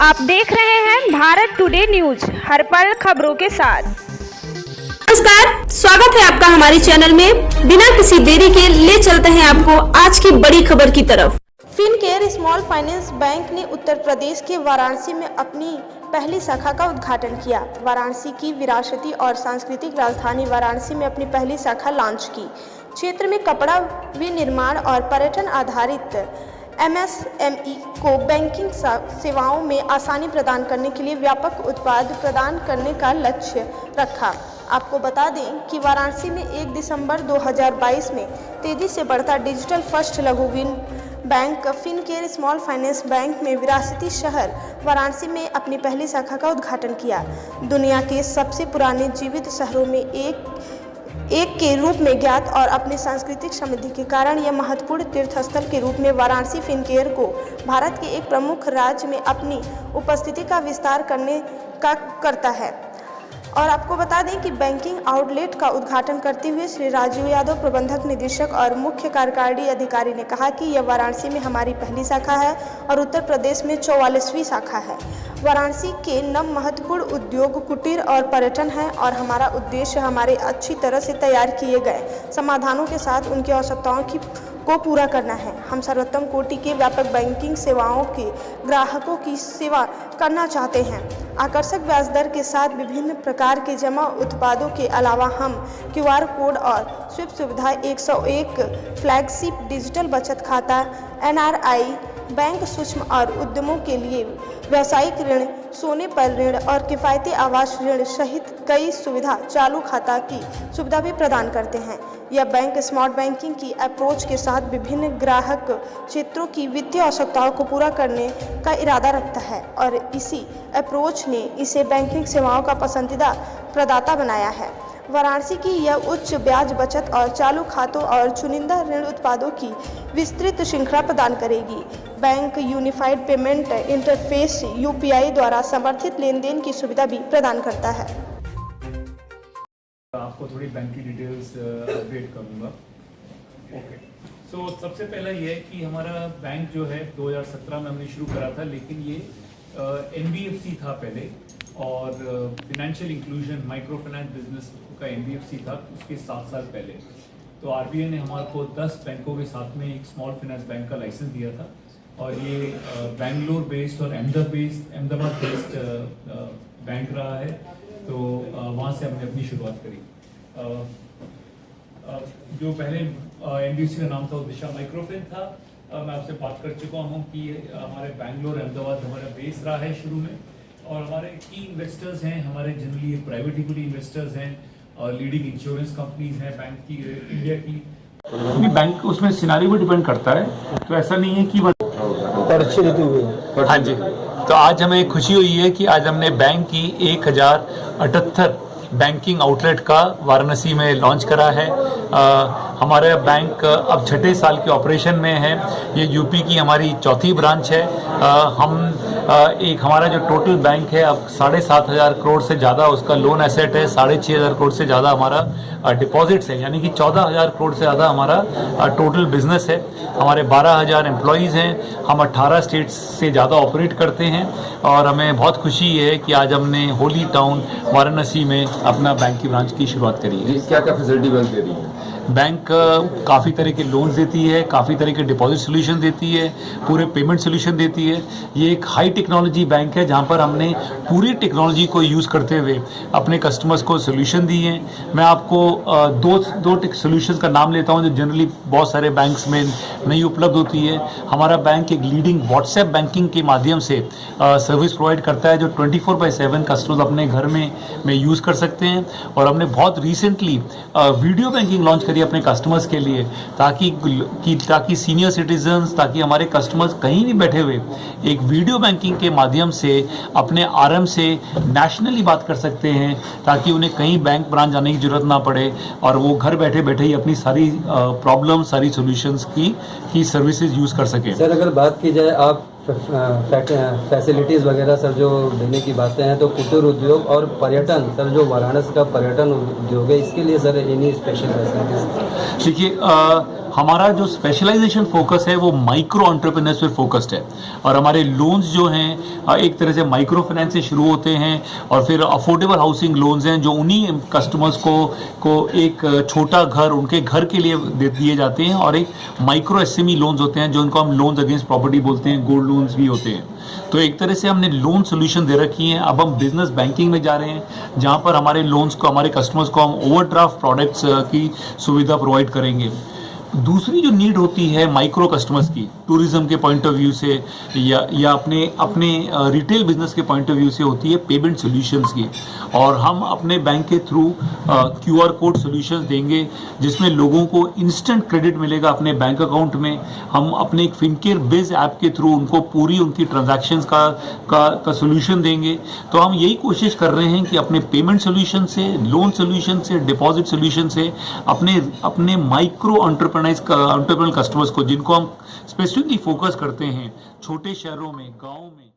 आप देख रहे हैं भारत टुडे न्यूज, हर पल खबरों के साथ। नमस्कार, स्वागत है आपका हमारे चैनल में। बिना किसी देरी के ले चलते हैं आपको आज की बड़ी खबर की तरफ। फिनकेयर स्मॉल फाइनेंस बैंक ने उत्तर प्रदेश के वाराणसी में अपनी पहली शाखा का उद्घाटन किया। वाराणसी की विरासती और सांस्कृतिक राजधानी वाराणसी में अपनी पहली शाखा लॉन्च की। क्षेत्र में कपड़ा विनिर्माण और पर्यटन आधारित MSME को बैंकिंग सेवाओं में आसानी प्रदान करने के लिए व्यापक उत्पाद प्रदान करने का लक्ष्य रखा। आपको बता दें कि वाराणसी में 1 दिसंबर 2022 में तेजी से बढ़ता डिजिटल फर्स्ट लघु bank Fincare small finance bank में विरासती शहर वाराणसी में अपनी पहली शाखा का उद्घाटन किया। दुनिया के सबसे पुराने जीवित शहरों में एक के रूप में ज्ञात और अपनी सांस्कृतिक समृद्धि के कारण यह महत्वपूर्ण तीर्थस्थल के रूप में वाराणसी फिनकेयर को भारत के एक प्रमुख राज्य में अपनी उपस्थिति का विस्तार करता है। और आपको बता दें कि बैंकिंग आउटलेट का उद्घाटन करते हुए श्री राजीव यादव, प्रबंधक निदेशक और मुख्य कार्यकारी अधिकारी ने कहा कि यह वाराणसी में हमारी पहली शाखा है और उत्तर प्रदेश में 44वीं शाखा है। वाराणसी के नव महत्वपूर्ण उद्योग, कुटीर और पर्यटन है और हमारा उद्देश्य हमारे अच्छी तरह से तैयार किए गए समाधानों के साथ उनकी आवश्यकताओं को पूरा करना है। हम सर्वोत्तम कोटि के व्यापक बैंकिंग सेवाओं के ग्राहकों की सेवा करना चाहते हैं। आकर्षक ब्याज दर के साथ विभिन्न प्रकार के जमा उत्पादों के अलावा हम QR कोड और स्विप सुविधा 101 फ्लैगशिप डिजिटल बचत खाता, NRI बैंक, सूक्ष्म और उद्यमों के लिए व्यावसायिक ऋण, सोने पर ऋण और किफ़ायती आवास ऋण सहित कई सुविधा चालू खाता की सुविधा भी प्रदान करते हैं। यह बैंक स्मार्ट बैंकिंग की अप्रोच के साथ विभिन्न ग्राहक क्षेत्रों की वित्तीय आवश्यकताओं को पूरा करने का इरादा रखता है और इसी अप्रोच ने इसे बैंकिंग सेवाओं का पसंदीदा प्रदाता बनाया है। वाराणसी की यह उच्च ब्याज बचत और चालू खातों और चुनिंदा ऋण उत्पादों की विस्तृत श्रृंखला प्रदान करेगी। Bank unified payment interface UPI द्वारा समर्थित लेन देन की सुविधा भी प्रदान करता है। आपको थोड़ी बैंक की डिटेल्स अपडेट करूंगा। ओके, सो सबसे पहला ये है कि हमारा बैंक जो है 2017 में हमने शुरू करा था, लेकिन ये NBFC था पहले और financial inclusion micro finance business का NBFC था उसके 7 साल पहले। तो RBI ने हमारे को 10 बैंकों के साथ में एक स्मॉल फाइनेंस बैंक का लाइसेंस दिया था और ये बेंगलोर बेस्ड और अहमदाबाद बेस्ड बैंक रहा है। तो वहाँ से हमने अपनी शुरुआत करी। जो पहले NBFC का नाम था वो दिशा माइक्रोफिन था। मैं आपसे बात कर चुका हूँ कि हमारे बेंगलोर अहमदाबाद हमारा बेस रहा है शुरू में और हमारे की इन्वेस्टर्स हैं हमारे जनरली प्राइवेट इक्विटी इन्वेस्टर्स हैं और लीडिंग इंश्योरेंस कंपनीज हैं बैंक की, इंडिया की। बैंक उसमें सिनारियो पर डिपेंड करता है, तो ऐसा नहीं है कि हाँ जी। तो आज हमें खुशी हुई है कि आज हमने बैंक की 1078 बैंकिंग आउटलेट का वाराणसी में लॉन्च करा है। हमारा बैंक अब 6ठे साल के ऑपरेशन में है। ये UP की हमारी 4थी ब्रांच है। हमारा जो टोटल बैंक है अब 7,500 करोड़ से ज़्यादा उसका लोन एसेट है, 6,500 करोड़ से ज़्यादा हमारा डिपॉजिट्स है, यानी कि 14,000 करोड़ से ज़्यादा हमारा टोटल बिजनेस है। हमारे 12,000 एम्प्लॉयज़ हैं। हम 18 स्टेट्स से ज़्यादा ऑपरेट करते हैं और हमें बहुत खुशी है कि आज हमने होली टाउन वाराणसी में अपना बैंक की ब्रांच की शुरुआत करी है। क्या क्या फैसिलिटी बैंक दे रही है? बैंक काफ़ी तरह के लोन्स देती है, काफ़ी तरह के डिपॉजिट सोल्यूशन देती है, पूरे पेमेंट सोल्यूशन देती है। ये एक हाई टेक्नोलॉजी बैंक है जहाँ पर हमने पूरी टेक्नोलॉजी को यूज़ करते हुए अपने कस्टमर्स को सोल्यूशन दिए हैं। मैं आपको दो सोल्यूशंस का नाम लेता हूँ जो जनरली बहुत सारे बैंक्स में नहीं उपलब्ध होती है। हमारा बैंक एक लीडिंग व्हाट्सएप बैंकिंग के माध्यम से सर्विस प्रोवाइड करता है जो 24/7 कस्टमर्स अपने घर में यूज़ कर सकते हैं। और हमने बहुत रिसेंटली वीडियो बैंकिंग लॉन्च करी अपने कस्टमर्स के लिए ताकि सीनियर सिटीजन्स, ताकि हमारे कस्टमर्स कहीं भी बैठे हुए एक वीडियो बैंकिंग के माध्यम से अपने RM से नेशनली बात कर सकते हैं, ताकि उन्हें कहीं बैंक ब्रांच जाने की जरूरत ना पड़े और वो घर बैठे बैठे ही अपनी सारी प्रॉब्लम, सारी सॉल्यूशंस की सर्विसेज यूज़ कर सकें। सर अगर बात की जाए आप फैसिलिटीज़ वगैरह सर जो देने की बातें हैं, तो कुटीर उद्योग और पर्यटन सर जो वाराणसी का पर्यटन उद्योग है इसके लिए सर एनी स्पेशल फैसिलिटीज़? देखिए हमारा जो स्पेशलाइजेशन फोकस है वो माइक्रो एंटरप्रेन्योर्स पे फोकस्ड है और हमारे लोन्स जो हैं एक तरह से माइक्रो फाइनेंस से शुरू होते हैं और फिर अफोर्डेबल हाउसिंग लोन्स हैं जो उन्हीं कस्टमर्स को एक छोटा घर उनके घर के लिए दिए जाते हैं और एक माइक्रो एसएमई लोन्स होते हैं जो उनको हम लोन्स अगेंस्ट प्रॉपर्टी बोलते हैं, गोल्ड लोन्स भी होते हैं। तो एक तरह से हमने लोन सोल्यूशन दे रखी है। अब हम बिजनेस बैंकिंग में जा रहे हैं जहां पर हमारे लोन्स को हमारे कस्टमर्स को हम ओवरड्राफ्ट प्रोडक्ट्स की सुविधा प्रोवाइड करेंगे। दूसरी जो नीड होती है माइक्रो कस्टमर्स की टूरिज्म के पॉइंट ऑफ व्यू से या अपने रिटेल बिजनेस के पॉइंट ऑफ व्यू से होती है पेमेंट सॉल्यूशंस की और हम अपने बैंक के थ्रू QR कोड सॉल्यूशंस देंगे जिसमें लोगों को इंस्टेंट क्रेडिट मिलेगा अपने बैंक अकाउंट में। हम अपने एक फिनकेयर बिज ऐप के थ्रू उनको पूरी उनकी ट्रांजैक्शंस का सॉल्यूशन देंगे। तो हम यही कोशिश कर रहे हैं कि अपने पेमेंट सॉल्यूशन से, लोन सॉल्यूशन से, डिपॉजिट सॉल्यूशन से अपने माइक्रो एंटरप्रेन्योर कस्टमर्स को जिनको हम स्पेसिफिकली फोकस करते हैं छोटे शहरों में, गाँव में,